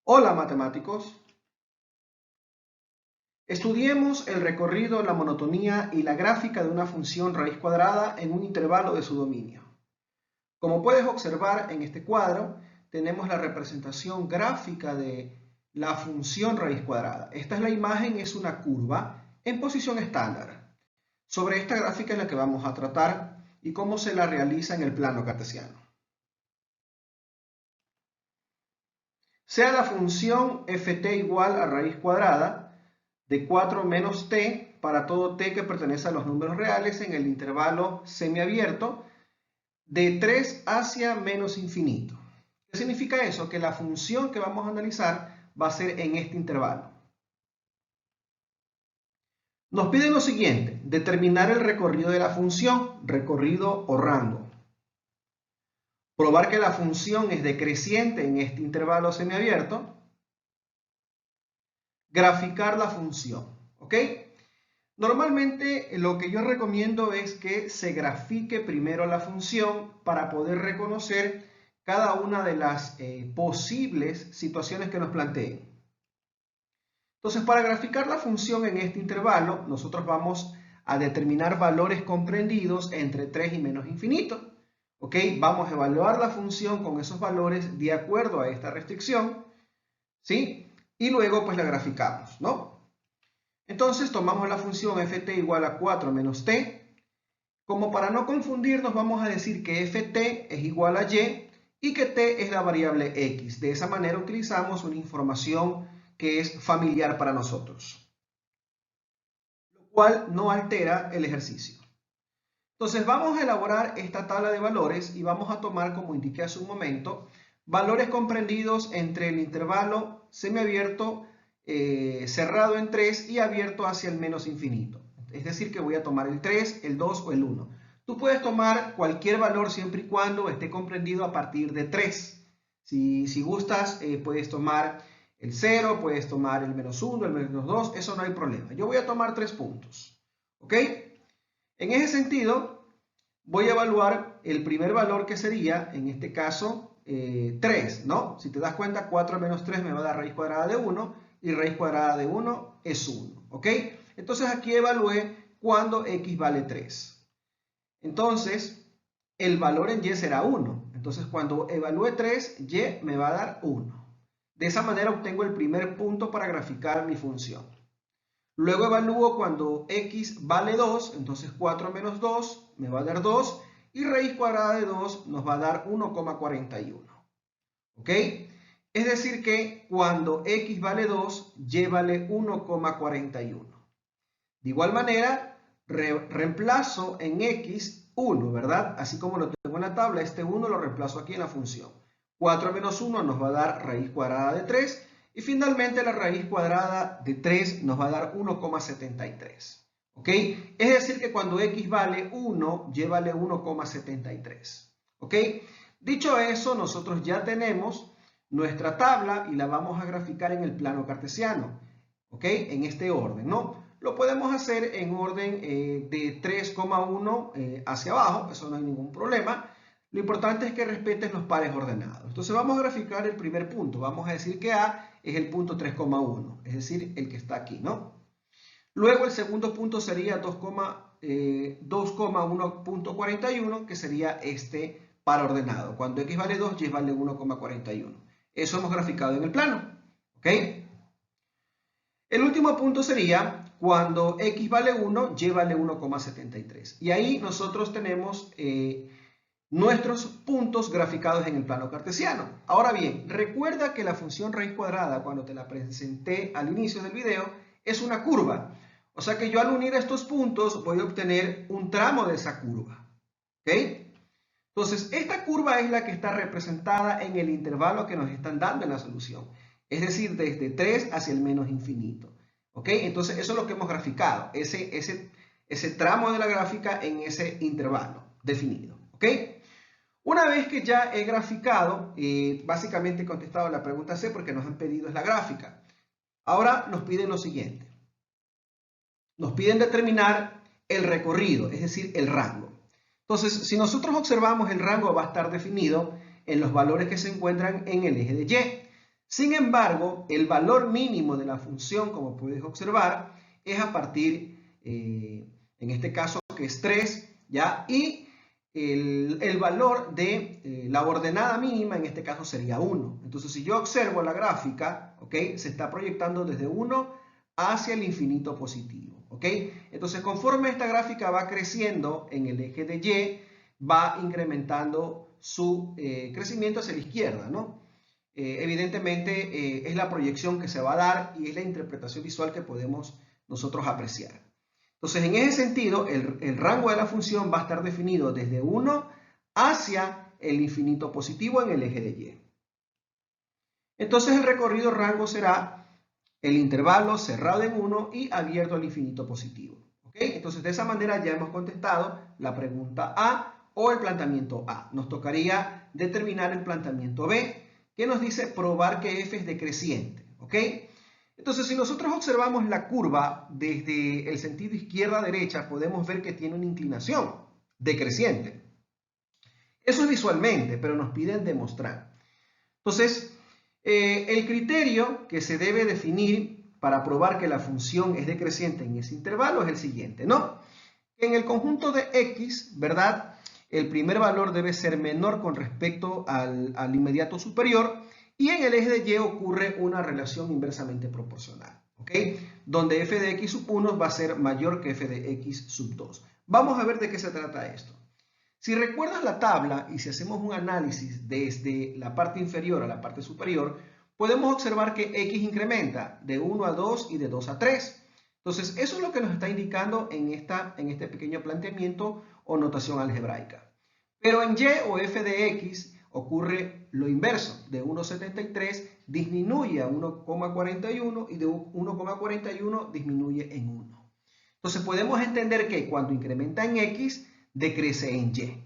Hola matemáticos, estudiemos el recorrido, la monotonía y la gráfica de una función raíz cuadrada en un intervalo de su dominio. Como puedes observar en este cuadro, tenemos la representación gráfica de la función raíz cuadrada. Esta es la imagen, es una curva en posición estándar. Sobre esta gráfica es la que vamos a tratar y cómo se la realiza en el plano cartesiano. Sea la función ft igual a raíz cuadrada de 4 menos t para todo t que pertenece a los números reales en el intervalo semiabierto de 3 hacia menos infinito. ¿Qué significa eso? Que la función que vamos a analizar va a ser en este intervalo. Nos piden lo siguiente: determinar el recorrido de la función, recorrido o rango. Probar que la función es decreciente en este intervalo semiabierto. Graficar la función, ¿ok? Normalmente lo que yo recomiendo es que se grafique primero la función para poder reconocer cada una de las posibles situaciones que nos planteen. Entonces, para graficar la función en este intervalo, nosotros vamos a determinar valores comprendidos entre 3 y menos infinito. ¿Ok? Vamos a evaluar la función con esos valores de acuerdo a esta restricción, ¿sí? Y luego pues la graficamos, ¿no? Entonces tomamos la función ft igual a 4 menos t. Como para no confundirnos, vamos a decir que ft es igual a y que t es la variable x. De esa manera utilizamos una información que es familiar para nosotros, lo cual no altera el ejercicio. Entonces vamos a elaborar esta tabla de valores y vamos a tomar, como indiqué hace un momento, valores comprendidos entre el intervalo semiabierto cerrado en 3 y abierto hacia el menos infinito. Es decir, que voy a tomar el 3, el 2 o el 1. Tú puedes tomar cualquier valor siempre y cuando esté comprendido a partir de 3. Si gustas, puedes tomar el 0, puedes tomar el menos 1, el menos 2, eso no hay problema. Yo voy a tomar 3 puntos. ¿Ok? En ese sentido, voy a evaluar el primer valor, que sería, en este caso, 3, ¿no? Si te das cuenta, 4 menos 3 me va a dar raíz cuadrada de 1 y raíz cuadrada de 1 es 1, ¿ok? Entonces aquí evalué cuando x vale 3. Entonces, el valor en y será 1. Entonces, cuando evalúe 3, y me va a dar 1. De esa manera obtengo el primer punto para graficar mi función. Luego evalúo cuando x vale 2, entonces 4 menos 2 me va a dar 2 y raíz cuadrada de 2 nos va a dar 1,41. ¿Ok? Es decir que cuando x vale 2, y vale 1,41. De igual manera, reemplazo en x 1, ¿verdad? Así como lo tengo en la tabla, este 1 lo reemplazo aquí en la función. 4 menos 1 nos va a dar raíz cuadrada de 3. Y finalmente la raíz cuadrada de 3 nos va a dar 1,73. ¿Ok? Es decir que cuando x vale 1, y vale 1,73. ¿Ok? Dicho eso, nosotros ya tenemos nuestra tabla y la vamos a graficar en el plano cartesiano. ¿Ok? En este orden, ¿no? Lo podemos hacer en orden de 3,1 hacia abajo, eso no hay ningún problema. Lo importante es que respetes los pares ordenados. Entonces vamos a graficar el primer punto. Vamos a decir que A es el punto 3,1, es decir, el que está aquí, ¿no? Luego el segundo punto sería 2,1.41, que sería este par ordenado. Cuando x vale 2, y vale 1,41. Eso hemos graficado en el plano, ¿ok? El último punto sería cuando x vale 1, y vale 1,73. Y ahí nosotros tenemos nuestros puntos graficados en el plano cartesiano. Ahora bien, recuerda que la función raíz cuadrada, cuando te la presenté al inicio del video, es una curva. O sea que yo al unir estos puntos voy a obtener un tramo de esa curva. ¿Ok? Entonces, esta curva es la que está representada en el intervalo que nos están dando en la solución. Es decir, desde 3 hacia el menos infinito. ¿Ok? Entonces, eso es lo que hemos graficado. Ese tramo de la gráfica en ese intervalo definido. ¿Ok? Una vez que ya he graficado, básicamente he contestado la pregunta C porque nos han pedido es la gráfica. Ahora nos piden lo siguiente. Nos piden determinar el recorrido, es decir, el rango. Entonces, si nosotros observamos, el rango va a estar definido en los valores que se encuentran en el eje de Y. Sin embargo, el valor mínimo de la función, como puedes observar, es a partir, en este caso, que es 3, ¿ya? Y el valor de la ordenada mínima, en este caso, sería 1. Entonces, si yo observo la gráfica, ¿ok? Se está proyectando desde 1 hacia el infinito positivo, ¿ok? Entonces, conforme esta gráfica va creciendo en el eje de Y, va incrementando su crecimiento hacia la izquierda, ¿no? Evidentemente es la proyección que se va a dar y es la interpretación visual que podemos nosotros apreciar. Entonces, en ese sentido, el rango de la función va a estar definido desde 1 hacia el infinito positivo en el eje de Y. Entonces, el recorrido rango será el intervalo cerrado en 1 y abierto al infinito positivo. ¿Okay? Entonces, de esa manera ya hemos contestado la pregunta A o el planteamiento A. Nos tocaría determinar el planteamiento B, que nos dice probar que f es decreciente. ¿Ok? Entonces, si nosotros observamos la curva desde el sentido izquierda a derecha, podemos ver que tiene una inclinación decreciente. Eso es visualmente, pero nos piden demostrar. Entonces, el criterio que se debe definir para probar que la función es decreciente en ese intervalo es el siguiente, ¿no? En el conjunto de x, ¿verdad? El primer valor debe ser menor con respecto al inmediato superior y en el eje de y ocurre una relación inversamente proporcional, ¿ok? Donde f de x sub 1 va a ser mayor que f de x sub 2. Vamos a ver de qué se trata esto. Si recuerdas la tabla y si hacemos un análisis desde la parte inferior a la parte superior, podemos observar que x incrementa de 1 a 2 y de 2 a 3. Entonces, eso es lo que nos está indicando en este pequeño planteamiento o notación algebraica. Pero en y o f de x ocurre lo inverso. De 1,73 disminuye a 1,41 y de 1,41 disminuye en 1. Entonces, podemos entender que cuando incrementa en x, decrece en y.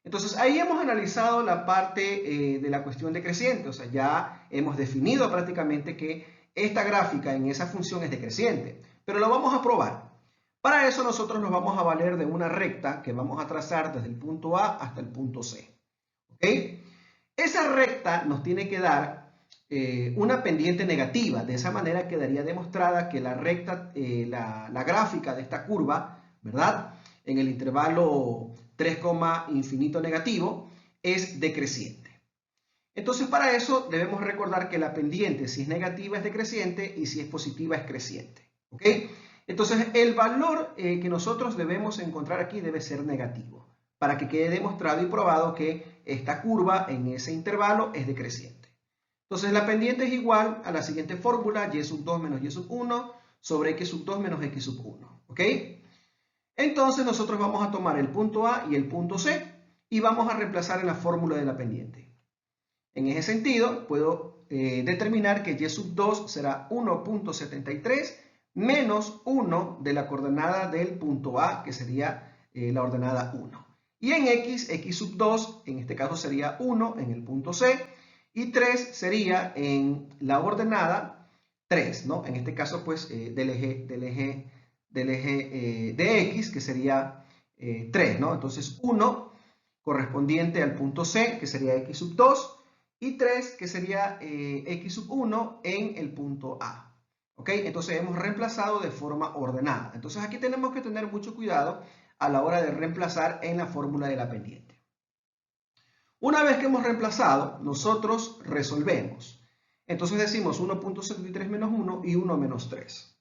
Entonces, ahí hemos analizado la parte de la cuestión decreciente. O sea, ya hemos definido prácticamente que esta gráfica en esa función es decreciente. Pero lo vamos a probar. Para eso nosotros nos vamos a valer de una recta que vamos a trazar desde el punto A hasta el punto C. ¿Ok? Esa recta nos tiene que dar una pendiente negativa. De esa manera quedaría demostrada que la recta, la gráfica de esta curva, ¿verdad? En el intervalo 3, infinito negativo, es decreciente. Entonces, para eso debemos recordar que la pendiente, si es negativa, es decreciente y si es positiva, es creciente. ¿Ok? Entonces, el valor que nosotros debemos encontrar aquí debe ser negativo, para que quede demostrado y probado que esta curva en ese intervalo es decreciente. Entonces, la pendiente es igual a la siguiente fórmula, y sub 2 menos y sub 1 sobre x sub 2 menos x sub 1. ¿Ok? Entonces, nosotros vamos a tomar el punto A y el punto C y vamos a reemplazar en la fórmula de la pendiente. En ese sentido, puedo determinar que y sub 2 será 1,73 menos 1 de la coordenada del punto A, que sería la ordenada 1. Y en x sub 2, en este caso sería 1 en el punto C, y 3 sería en la ordenada 3, ¿no? En este caso, pues, del eje de x, que sería 3, ¿no? Entonces, 1 correspondiente al punto C, que sería x sub 2, y 3, que sería x sub 1 en el punto A. ¿Ok? Entonces hemos reemplazado de forma ordenada. Entonces aquí tenemos que tener mucho cuidado a la hora de reemplazar en la fórmula de la pendiente. Una vez que hemos reemplazado, nosotros resolvemos. Entonces decimos 1,73 menos 1 y 1 menos 3.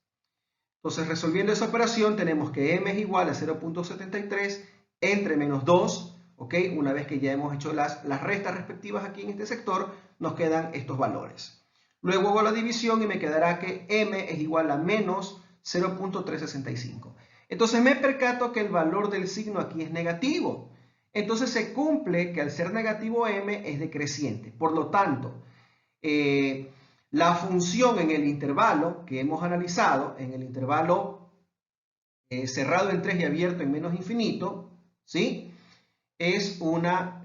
Entonces, resolviendo esa operación, tenemos que m es igual a 0,73 entre menos 2. ¿Ok? Una vez que ya hemos hecho las restas respectivas aquí en este sector, nos quedan estos valores. Luego hago la división y me quedará que m es igual a menos 0,365. Entonces me percato que el valor del signo aquí es negativo. Entonces se cumple que al ser negativo m es decreciente. Por lo tanto, la función en el intervalo que hemos analizado, en el intervalo cerrado en 3 y abierto en menos infinito, ¿sí? Es una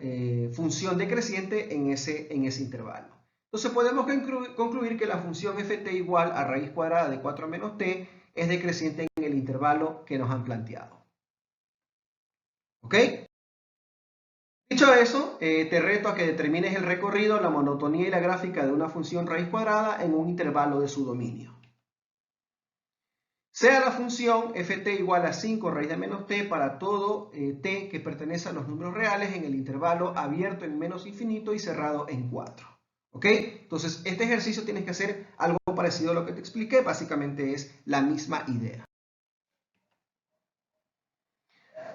función decreciente en ese intervalo. Entonces podemos concluir que la función ft igual a raíz cuadrada de 4 menos t es decreciente en el intervalo que nos han planteado. ¿Ok? Dicho eso, te reto a que determines el recorrido, la monotonía y la gráfica de una función raíz cuadrada en un intervalo de su dominio. Sea la función ft igual a 5 raíz de menos t para todo t que pertenece a los números reales en el intervalo abierto en menos infinito y cerrado en 4. ¿Ok? Entonces, este ejercicio tienes que hacer algo parecido a lo que te expliqué. Básicamente es la misma idea.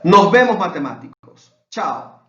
Nos vemos, matemáticos. Chao.